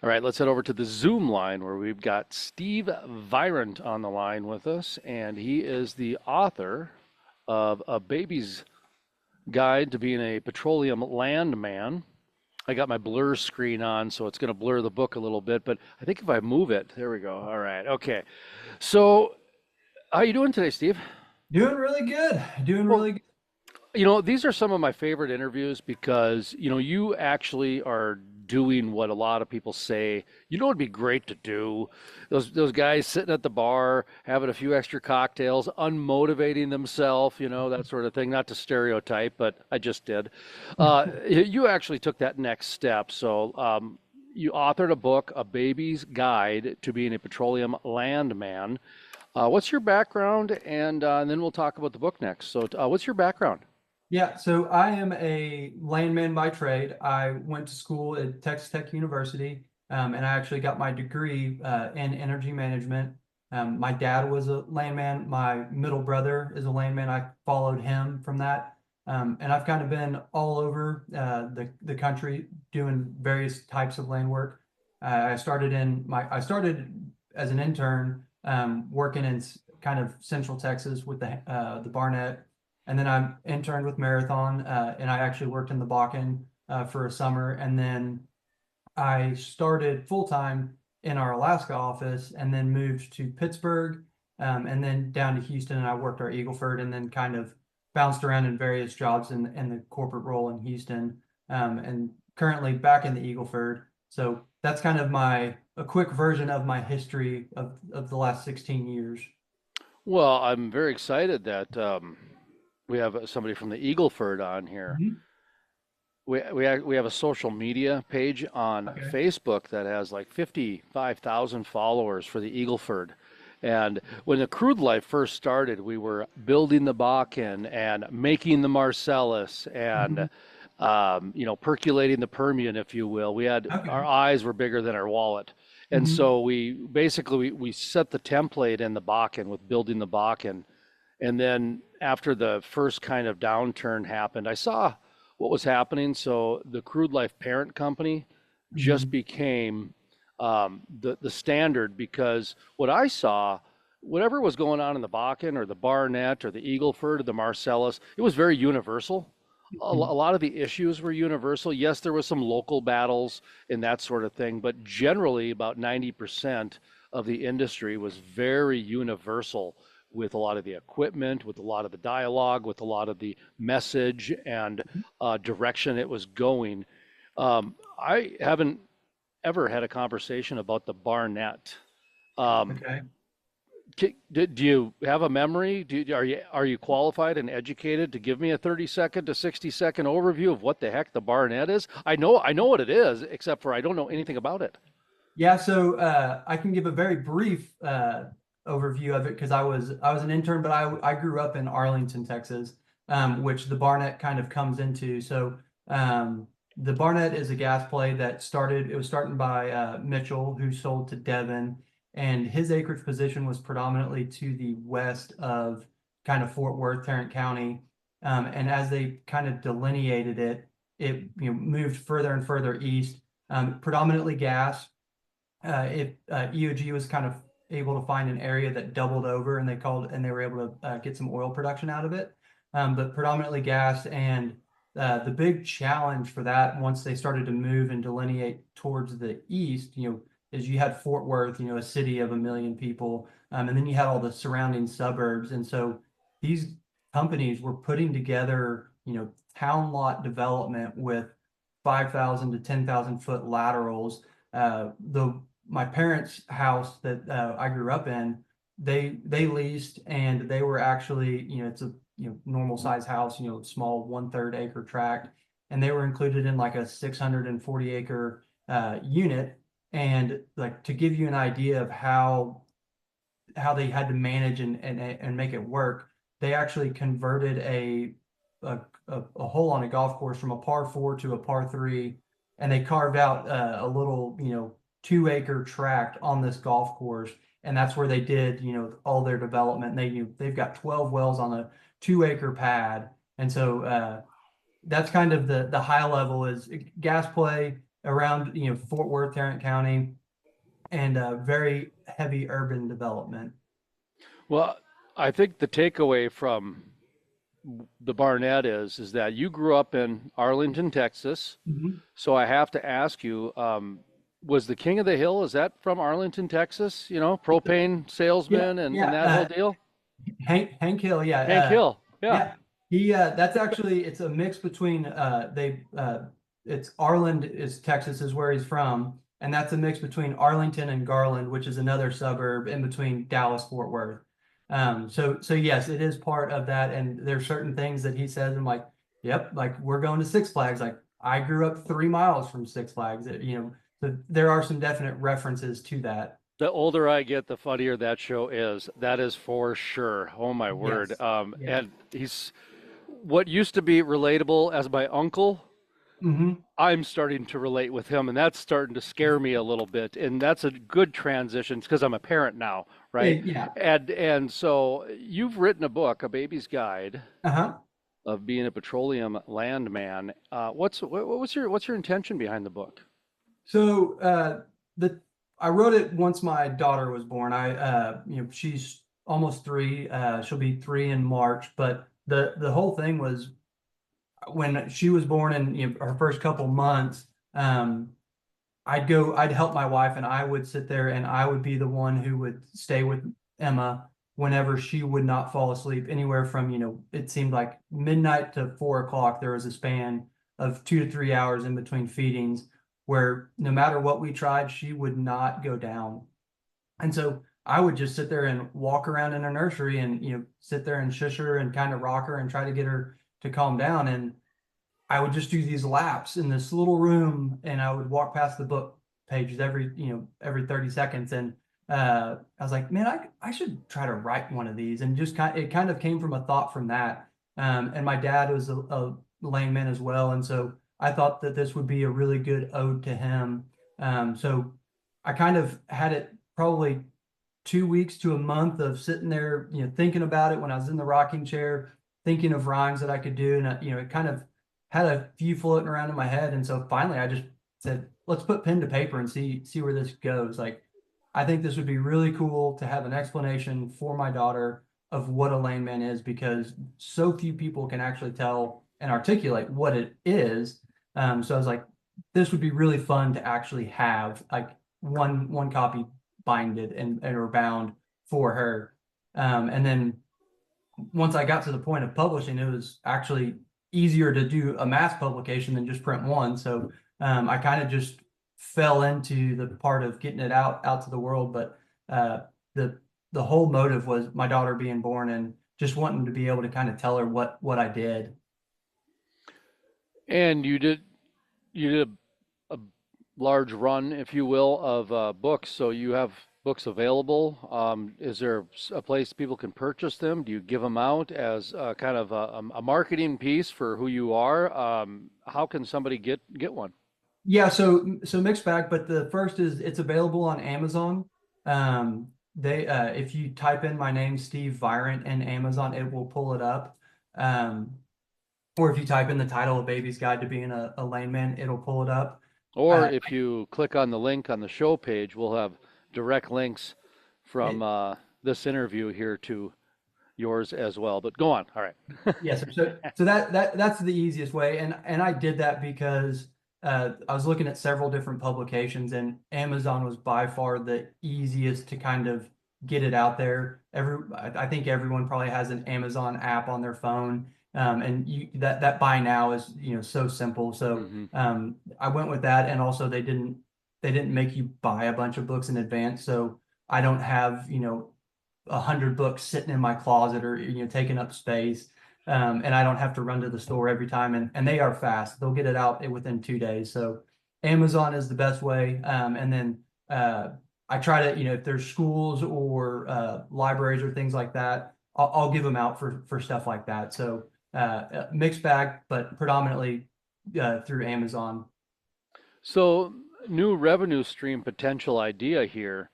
All right, let's head over to the Zoom line where we've got Steve Virant on the line with us, and he is the author of A Baby's Guide to Being a Petroleum Landman. I got my blur screen on, so it's going to blur the book a little bit, but I think if I move it, there we go. All right, okay. So, how you doing today, Steve? Doing really good. Doing Well, really good. these are some of my favorite interviews because, you actually are doing what a lot of people say. It'd be great to do. Those guys sitting at the bar, having a few extra cocktails, unmotivating themselves, that sort of thing. Not to stereotype, but I just did. You actually took that next step. So, you authored a book, A Baby's Guide to Being a Petroleum Landman. What's your background? And then we'll talk about the book next. So, what's your background? Yeah, so I am a landman by trade. I went to school at Texas Tech University, and I actually got my degree in energy management. My dad was a landman. My middle brother is a landman. I followed him from that. And I've kind of been all over the country doing various types of land work. I started as an intern working in kind of central Texas with the Barnett. And then I interned with Marathon, and I actually worked in the Bakken for a summer. And then I started full time in our Alaska office, and then moved to Pittsburgh, and then down to Houston. And I worked our Eagleford, and then kind of bounced around in various jobs in the corporate role in Houston, and currently back in the Eagleford. So that's kind of a quick version of my history of the last 16 years. Well, I'm very excited that we have somebody from the Eagleford on here. Mhm. We have a social media page on Okay. Facebook that has like 55,000 followers for the Eagleford. And when the Crude Life first started, we were building the Bakken and making the Marcellus and Mhm. percolating the Permian, if you will. We had our Okay. eyes were bigger than our wallet. And Mhm. so we basically we set the template in the Bakken with building the Bakken. And then after the first kind of downturn happened, I saw what was happening. So the Crude Life parent company just Mhm. became the standard because what I saw, whatever was going on in the Bakken or the Barnett or the Eagleford or the Marcellus, it was very universal. A Mhm. lot of the issues were universal. Yes, there was some local battles and that sort of thing, but generally about 90% of the industry was very universal with a lot of the equipment, with a lot of the dialogue, with a lot of the message and direction it was going. I haven't ever had a conversation about the Barnett. Um, Okay. do you have a memory? Are you qualified and educated to give me a 30-second to 60-second overview of what the heck the Barnett is? I know what it is, except for I don't know anything about it. Yeah, so I can give a very brief overview of it because I was an intern, but I grew up in Arlington, Texas, which the Barnett kind of comes into. So the Barnett is a gas play that started. It was started by Mitchell, who sold to Devon, and his acreage position was predominantly to the west of kind of Fort Worth, Tarrant County. And as they kind of delineated it, it moved further and further east, predominantly gas. If EOG was kind of able to find an area that doubled over, and they were able to get some oil production out of it, but predominantly gas. And the big challenge for that, once they started to move and delineate towards the east, is you had Fort Worth, a city of 1 million people, and then you had all the surrounding suburbs. And so these companies were putting together, town lot development with 5,000 to 10,000 foot laterals. The My parents' house that I grew up in, they leased, and they were actually, it's a normal size house, small 1/3 acre tract, and they were included in like a 640 acre unit. And like, to give you an idea of how they had to manage and make it work, they actually converted a a hole on a golf course from a par 4 to a par 3, and they carved out a little 2 acre tract on this golf course, and that's where they did all their development. They've got 12 wells on a 2 acre pad. And so that's kind of the high level is gas play. around, Fort Worth, Tarrant County, and very heavy urban development. Well, I think the takeaway from the Barnett is that you grew up in Arlington, Texas. Mhm. So I have to ask you, was the King of the Hill, is that from Arlington, Texas? You know, propane Yeah, salesman and yeah. that whole deal? Hank Hill, yeah, Hank Hill. Yeah. yeah. He that's actually it's a mix between it's Arland is Texas is where he's from, and that's a mix between Arlington and Garland, which is another suburb in between Dallas Fort Worth. So yes, it is part of that, and there's certain things that he says. I'm like, yep, like we're going to Six Flags. Like I grew up 3 miles from Six Flags. So there are some definite references to that. The older I get, the funnier that show is. That is for sure. Oh my word. Yes. Yeah. And he's what used to be relatable as my uncle. Hmm. I'm starting to relate with him, and that's starting to scare me a little bit. And that's a good transition because I'm a parent now, right? Yeah. And so you've written a book, A Baby's Guide Uh-huh. of Being a Petroleum Landman. What's your intention behind the book? So the I wrote it once my daughter was born. She's almost 3. She'll be 3 in March. But the whole thing was when she was born and her first couple months. I'd help my wife, and I would sit there and I would be the one who would stay with Emma whenever she would not fall asleep. Anywhere from, it seemed like midnight to 4 o'clock, there was a span of 2 to 3 hours in between feedings where no matter what we tried, she would not go down. And so I would just sit there and walk around in her nursery and, sit there and shush her and kind of rock her and try to get her to calm down. And I would just do these laps in this little room, and I would walk past the book pages every 30 seconds. And I was like, man, I should try to write one of these. And it kind of came from a thought from that. And my dad was a layman as well. And so I thought that this would be a really good ode to him. So I kind of had it probably 2 weeks to a month of sitting there, thinking about it when I was in the rocking chair, thinking of rhymes that I could do. And, it kind of had a few floating around in my head. And so finally I just said, let's put pen to paper and see where this goes. Like, I think this would be really cool to have an explanation for my daughter of what a lane man is, because so few people can actually tell and articulate what it is. So I was like, this would be really fun to actually have like one copy binded and or bound for her. And then once I got to the point of publishing, it was actually easier to do a mass publication than just print one. So I kind of just fell into the part of getting it out to the world. But uh, the the whole motive was my daughter being born and just wanting to be able to kind of tell her what I did. And you did a large run, if you will, of books. So you have books available. Is there a place people can purchase them? Do you give them out as kind of a marketing piece for who you are? How can somebody get one? Yeah, so mixed bag, but the first is it's available on Amazon. They If you type in my name, Steve Virant, in Amazon, it will pull it up. Um, or if you type in the title of Baby's Guide to Being a Lane Man, it'll pull it up. Or Uh, if you click on the link on the show page, we'll have direct links from it, this interview here to yours as well. But go on. All right. Yes, sir. So that's the easiest way, and I did that because I was looking at several different publications, and Amazon was by far the easiest to kind of get it out there. I think everyone probably has an Amazon app on their phone, and that buy now is so simple. So Hmm. I went with that, and also they didn't make you buy a bunch of books in advance, so I don't have 100 books sitting in my closet or taking up space. And I don't have to run to the store every time. And they are fast. They'll get it out within 2 days. So Amazon is the best way. And then I try to, if there's schools or libraries or things like that, I'll give them out for stuff like that. So mixed bag, but predominantly through Amazon. So, new revenue stream potential idea here.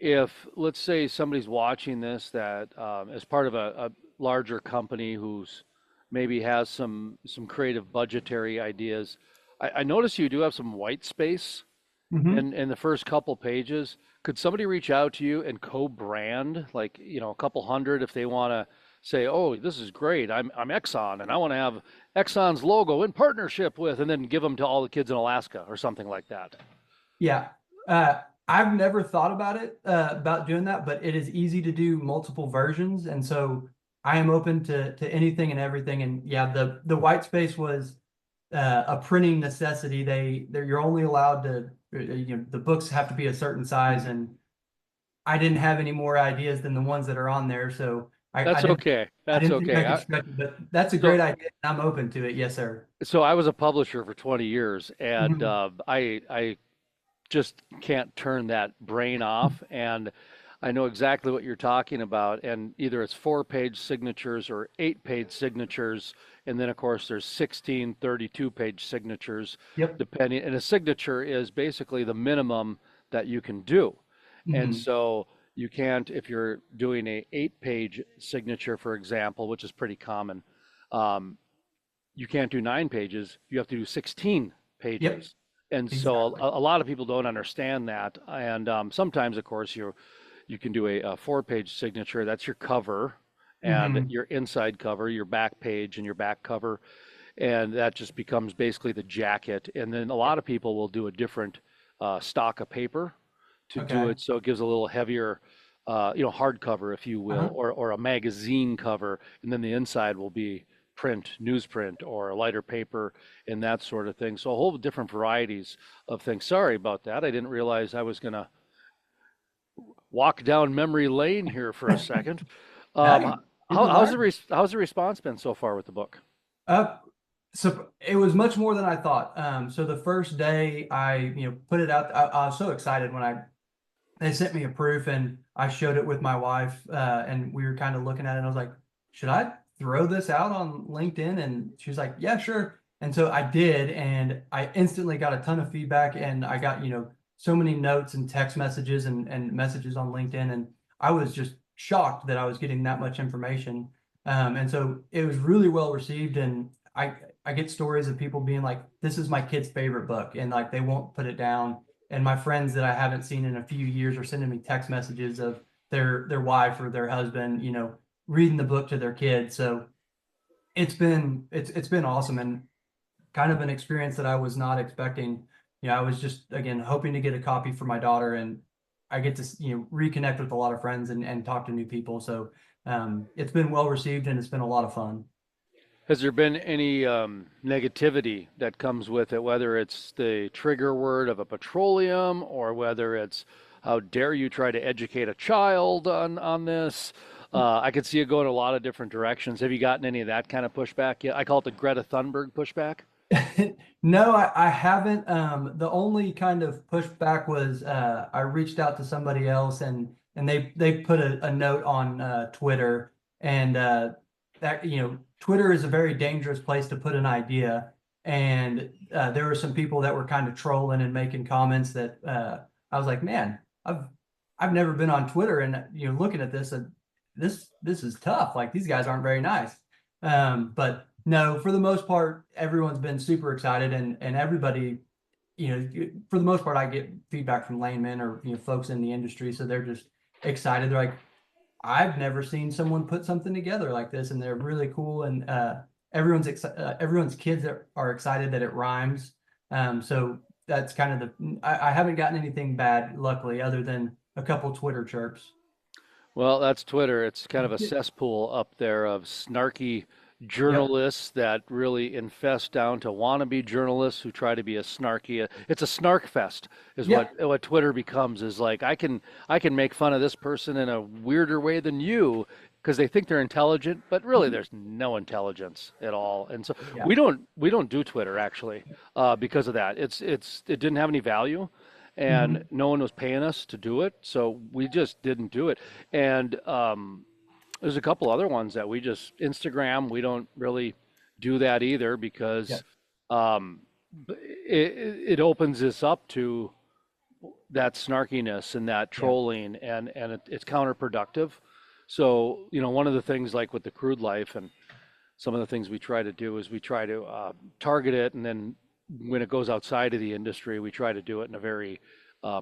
If, let's say, somebody's watching this that is part of a larger company who's maybe has some creative budgetary ideas, I notice you do have some white space Hmm. in the first couple pages. Could somebody reach out to you and co-brand, like, a couple hundred if they want to say, "Oh, this is great. I'm Exxon and I want to have Exxon's logo in partnership with," and then give them to all the kids in Alaska or something like that. Yeah. I've never thought about it, about doing that, but it is easy to do multiple versions. And so I am open to anything and everything. And yeah, the white space was a printing necessity. You're only allowed to, the books have to be a certain size, Mhm. and I didn't have any more ideas than the ones that are on there. So I That's didn't, okay. I That's didn't think I okay. could stretch it, but that's a great So idea. And I'm open to it. Yes, sir. so I was a publisher for 20 years, and Mhm. I just can't turn that brain off. And I know exactly what you're talking about. And either it's 4-page signatures or 8-page signatures. And then, of course, there's 16, 32-page signatures, Yep. depending. And a signature is basically the minimum that you can do. And Hmm. so you can't, if you're doing a 8-page signature, for example, which is pretty common, um, you can't do 9 pages, you have to do 16 Yep. pages. And so Exactly. a lot of people don't understand that. And sometimes, of course, you can do a 4-page signature. That's your cover and Hmm. your inside cover, your back page and your back cover. And that just becomes basically the jacket. And then a lot of people will do a different stock of paper to do Okay. it. So it gives a little heavier, hardcover, if you will, Uh-huh. or a magazine cover. And then the inside will be print, newsprint, or a lighter paper, and that sort of thing. So a whole different varieties of things. Sorry about that. I didn't realize I was going to walk down memory lane here for a second. Um, Now you get to learn. how's the response been so far with the book? Uh, so it was much more than I thought. So the first day I, put it out, I was so excited when they sent me a proof and I showed it with my wife, and we were kind of looking at it and I was like, should I throw this out on LinkedIn? And she was like, yeah, sure. And so I did, and I instantly got a ton of feedback, and I got, so many notes and text messages and messages on LinkedIn. And I was just shocked that I was getting that much information. And so it was really well received. And I get stories of people being like, this is my kid's favorite book, and like they won't put it down. And my friends that I haven't seen in a few years are sending me text messages of their wife or their husband, reading the book to their kids. So it's been awesome, and kind of an experience that I was not expecting. I was just again hoping to get a copy for my daughter, and I get to reconnect with a lot of friends and talk to new people. So it's been well received, and it's been a lot of fun. Has there been any negativity that comes with it, whether it's the trigger word of a petroleum or whether it's how dare you try to educate a child on this? I could see it going a lot of different directions. Have you gotten any of that kind of pushback yet? I call it the Greta Thunberg pushback. No, I haven't. The only kind of pushback was I reached out to somebody else, and they put a note on Twitter, and that Twitter is a very dangerous place to put an idea. And there were some people that were kind of trolling and making comments that I was like, man, I've never been on Twitter, and looking at this, this is tough. Like these guys aren't very nice. But no, for the most part, everyone's been super excited, and everybody, for the most part, I get feedback from laymen or folks in the industry, so they're just excited. They're like, I've never seen someone put something together like this, and they're really cool. And everyone's kids are excited that it rhymes. So that's kind of I haven't gotten anything bad, luckily, other than a couple Twitter chirps. Well, that's Twitter. It's kind of a cesspool up there of snarky Yep. journalists that really infest down to wannabe journalists who try to be a snarky. It's a snark fest, is Yeah. what Twitter becomes. Is like I can make fun of this person in a weirder way than you because they think they're intelligent, but really Mhm. there's no intelligence at all. And so Yeah. we don't do Twitter actually because of that. It didn't have any value and Hmm. no one was paying us to do it, so we just didn't do it. And there's a couple other ones that we just Instagram. We don't really do that either Yeah. because um, it opens us up to that snarkiness and that Yeah. trolling, and it's counterproductive. So one of the things like with the Crude Life and some of the things we try to do is we try to target it and then when it goes outside of the industry, we try to do it in a very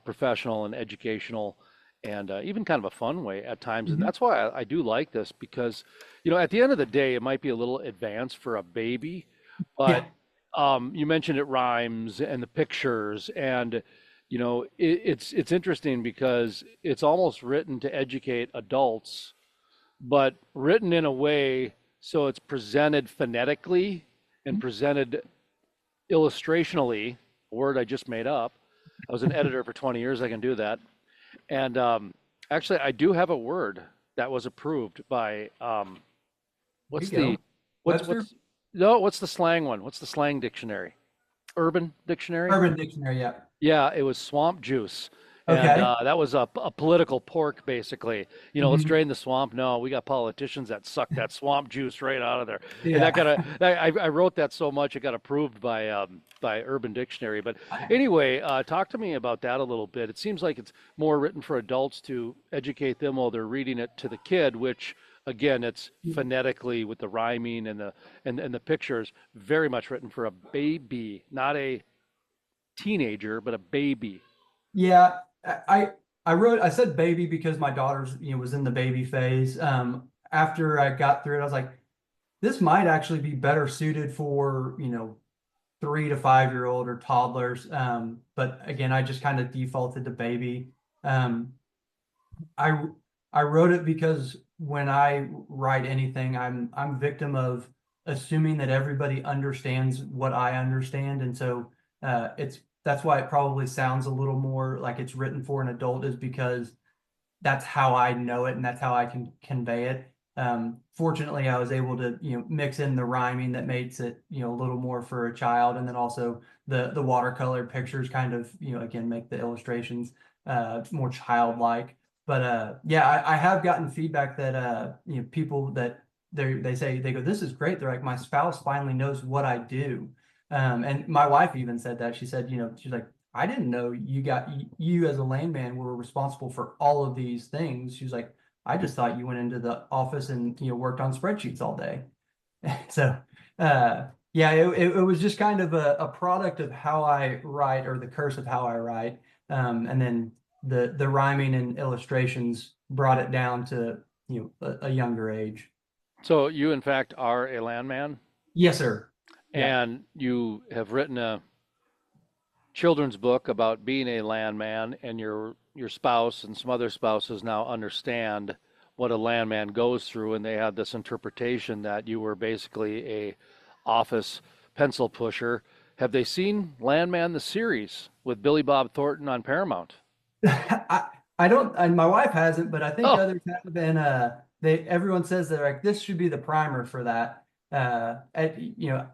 professional and educational and even kind of a fun way at times. And Mhm. that's why I do like this because, at the end of the day, it might be a little advanced for a baby, but Yeah. you mentioned it rhymes and the pictures, and it's interesting because it's almost written to educate adults, but written in a way so it's presented phonetically and presented illustrationally, a word I just made up. I was an editor for 20 years. I can do that. And actually, I do have a word that was approved by There you what's the go. what's Webster? what's no what's the slang one? What's the slang dictionary? Urban dictionary? Urban Dictionary, yeah. Yeah, it was swamp juice. And Okay. that was a political pork, basically. Let's Hmm. drain the swamp. No, we got politicians that suck that swamp juice right out of there. And that Yeah. got I wrote that so much it got approved by Urban Dictionary. But anyway, talk to me about that a little bit. It seems like it's more written for adults to educate them while they're reading it to the kid, which again, it's phonetically with the rhyming and the pictures, very much written for a baby, not a teenager, but a baby. Yeah, I said baby because my daughter's, was in the baby phase. After I got through it, I was like, this might actually be better suited for, 3 to 5 year old or toddlers. But again, I just kind of defaulted to baby. Um, I I wrote it because when I write anything, I'm victim of assuming that everybody understands what I understand, and so it's that's why it probably sounds a little more like it's written for an adult, is because that's how I know it and that's how I can convey it. Fortunately, I was able to, mix in the rhyming that makes it, a little more for a child, and then also the watercolor pictures kind of, again, make the illustrations more childlike. But yeah, I have gotten feedback that people that they say they go, this is great. They're like, my spouse finally knows what I do. And my wife even said that. She said, she's like, I didn't know you as a landman were responsible for all of these things. She was like, I just thought you went into the office and worked on spreadsheets all day. So yeah, it was just kind of a product of how I write, or the curse of how I write. And then the rhyming and illustrations brought it down to a younger age. So you, in fact, are a landman, Yes, sir. Yeah. and you have written a children's book about being a landman, and your spouse and some other spouses now understand what a landman goes through, and they have this interpretation that you were basically a office pencil pusher. Have they seen Landman the series with Billy Bob Thornton on Paramount? I I don't, and my wife hasn't, but I think Oh, others have been. Everyone says that like this should be the primer for that.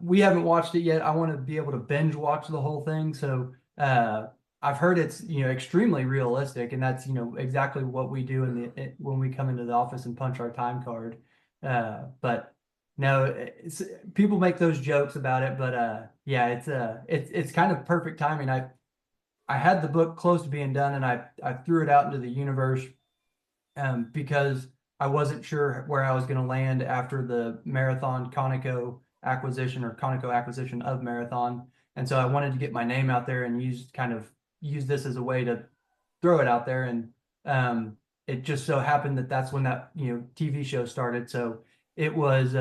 We haven't watched it yet. I want to be able to binge watch the whole thing. So I've heard it's extremely realistic, and that's exactly what we do when we come into the office and punch our time card. But no, people make those jokes about it, but yeah, it's kind of perfect timing. I had the book close to being done, and I threw it out into the universe because I wasn't sure where I was going to land after the Marathon Conoco acquisition of Marathon. And so I wanted to get my name out there and use this as a way to throw it out there. And it just so happened that that's when that TV show started. So it was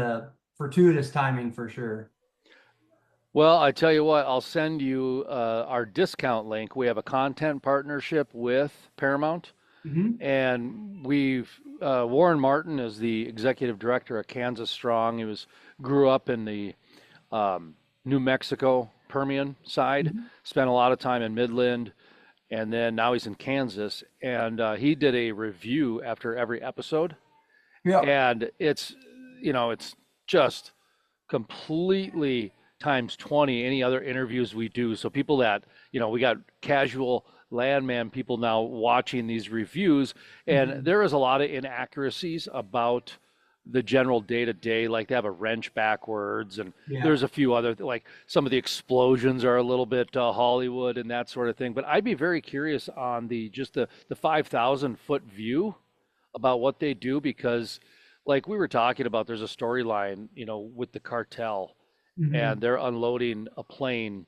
fortuitous timing for sure. well, I tell you what, I'll send you our discount link. We have a content partnership with Paramount, Hmm. and we've Warren Martin is the executive director at Kansas Strong. Grew up in the New Mexico Permian side, Hmm. spent a lot of time in Midland, and then now he's in Kansas. And he did a review after every episode, Yeah. and it's just completely times 20 any other interviews we do. So people that, we got casual landman people now watching these reviews, and Hmm. there is a lot of inaccuracies about the general day to day. Like they have a wrench backwards, and Yeah. there's a few other, like some of the explosions are a little bit Hollywood and that sort of thing. But I'd be very curious on the 5,000 foot view about what they do, because like we were talking about, there's a storyline, with the cartel, and Hmm. they're unloading a plane,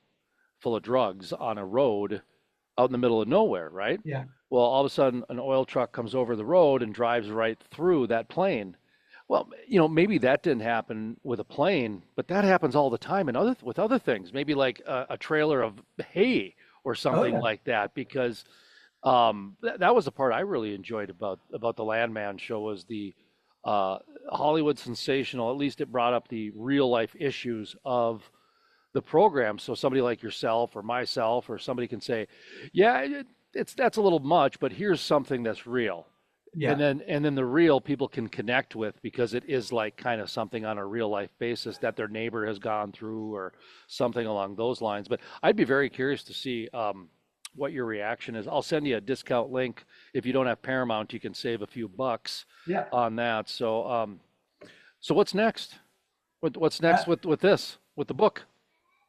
full of drugs on a road out in the middle of nowhere, right? Yeah. Well, all of a sudden, an oil truck comes over the road and drives right through that plane. Well, maybe that didn't happen with a plane, but that happens all the time in with other things. Maybe like a trailer of hay or Oh something yeah. like that. Because that was the part I really enjoyed about the Landman show was the uh, Hollywood sensational. At least it brought up the real life issues of the program. So somebody like yourself or myself or somebody can say, yeah, that's a little much, but here's something that's real. And Yeah. then the real people can connect with because it is like kind of something on a real life basis that their neighbor has gone through or something along those lines. But I'd be very curious to see what your reaction is. I'll send you a discount link. If you don't have Paramount, you can save a few bucks Yeah. on that. So what's next? What's Uh, next with this, with the book?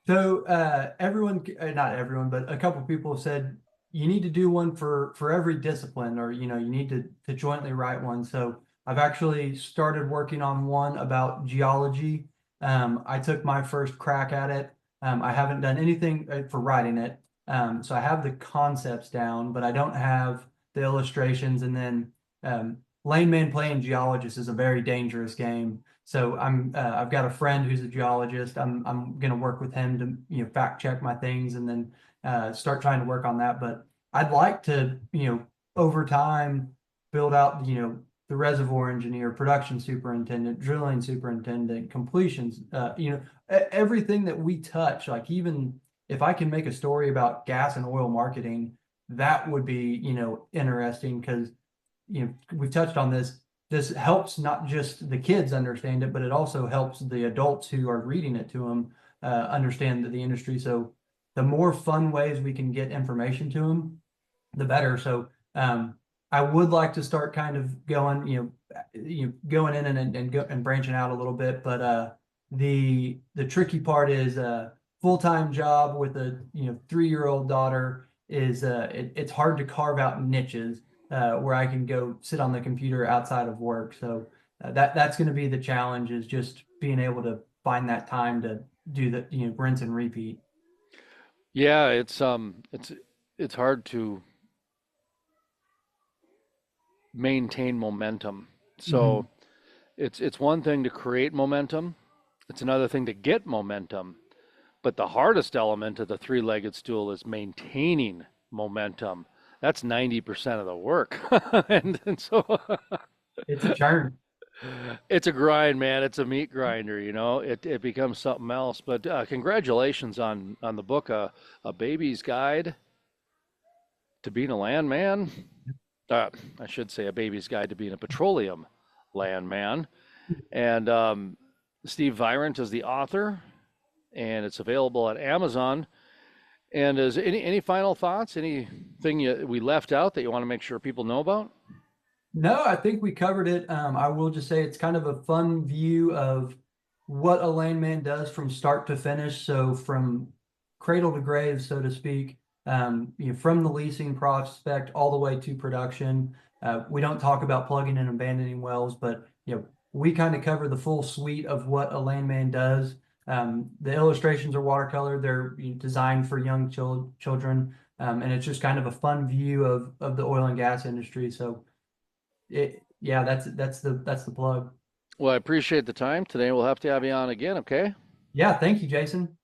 So everyone, not everyone, but a couple people have said you need to do one for every discipline, or you need to jointly write one. So I've actually started working on one about geology. I took my first crack at it. I haven't done anything for writing it. So I have the concepts down, but I don't have the illustrations. And then Landman playing geologist is a very dangerous game. So I've got a friend who's a geologist. I'm gonna work with him to fact check my things and then start trying to work on that. But I'd like to over time build out the reservoir engineer, production superintendent, drilling superintendent, completions. Everything that we touch. Like even if I can make a story about gas and oil marketing, that would be interesting because we've touched on this. This helps not just the kids understand it, but it also helps the adults who are reading it to them understand the industry. So the more fun ways we can get information to them, the better. So I would like to start kind of going, going in and branching out a little bit. But the tricky part is a full-time job with a 3-year-old daughter is it's hard to carve out niches where I can go sit on the computer outside of work. So that's going to be the challenge is just being able to find that time to do the rinse and repeat. Yeah, it's hard to maintain momentum. So Mhm. it's one thing to create momentum, it's another thing to get momentum. But the hardest element of the three-legged stool is maintaining momentum. That's 90% of the work. And so It's a churn. it's a grind, man. It's a meat grinder, It becomes something else. But congratulations on the book, A Baby's Guide to Being a Landman. I should say A Baby's Guide to Being a Petroleum Landman. And Steve Virant is the author, and it's available at Amazon. And is any final thoughts? Anything we left out that you want to make sure people know about? No, I think we covered it. I will just say it's kind of a fun view of what a landman does from start to finish. So from cradle to grave, so to speak, from the leasing prospect all the way to production. We don't talk about plugging and abandoning wells, but we kind of cover the full suite of what a landman does. The illustrations are watercolor; they're designed for young children, and it's just kind of a fun view of the oil and gas industry. So yeah, that's the plug. Well, I appreciate the time today. We'll have to have you on again, okay? Yeah, thank you, Jason.